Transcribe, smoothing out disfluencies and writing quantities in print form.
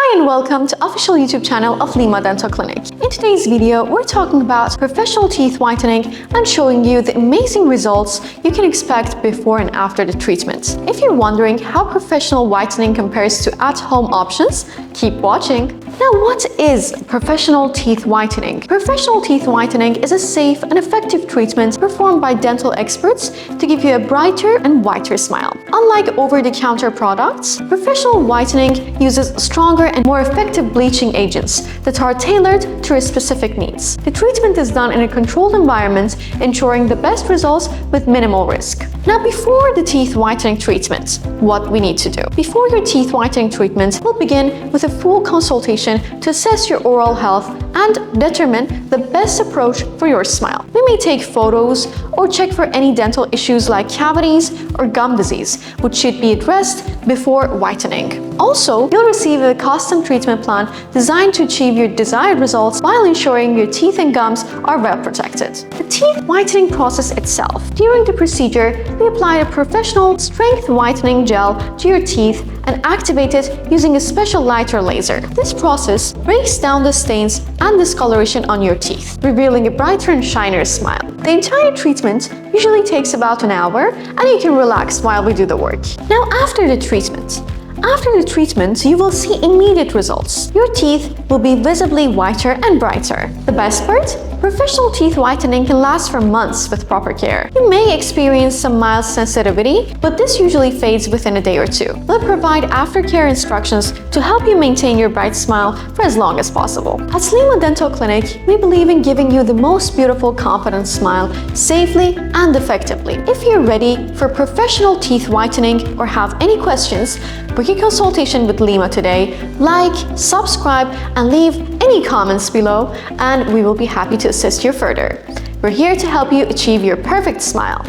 Hi and welcome to official YouTube channel of Lema Dental Clinic. In today's video, we're talking about professional teeth whitening and showing you the amazing results you can expect before and after the treatment. If you're wondering how professional whitening compares to at-home options, keep watching. Now, what is professional teeth whitening? Professional teeth whitening is a safe and effective treatment performed by dental experts to give you a brighter and whiter smile. Unlike over-the-counter products, professional whitening uses stronger and more effective bleaching agents that are tailored to your specific needs. The treatment is done in a controlled environment, ensuring the best results with minimal risk. Now, before the teeth whitening treatment, what we need to do. Before your teeth whitening treatment, we'll begin with a full consultation to assess your oral health and determine the best approach for your smile. We may take photos or check for any dental issues like cavities or gum disease, which should be addressed before whitening. Also, you'll receive a custom treatment plan designed to achieve your desired results while ensuring your teeth and gums are well protected. The teeth whitening process itself. During the procedure, we apply a professional strength whitening gel to your teeth and activate it using a special light or laser. This process breaks down the stains and discoloration on your teeth, revealing a brighter and shinier smile. The entire treatment usually takes about an hour, and you can relax while we do the work. Now, after the treatment, you will see immediate results. Your teeth will be visibly whiter and brighter. The best part? Professional teeth whitening can last for months with proper care. You may experience some mild sensitivity, but this usually fades within a day or two. We'll provide aftercare instructions to help you maintain your bright smile for as long as possible. At Lema Dental Clinic, we believe in giving you the most beautiful, confident smile safely and effectively. If you're ready for professional teeth whitening or have any questions, book a consultation with Lema today. Like, subscribe, and leave any comments below, and we will be happy to assist you further. We're here to help you achieve your perfect smile.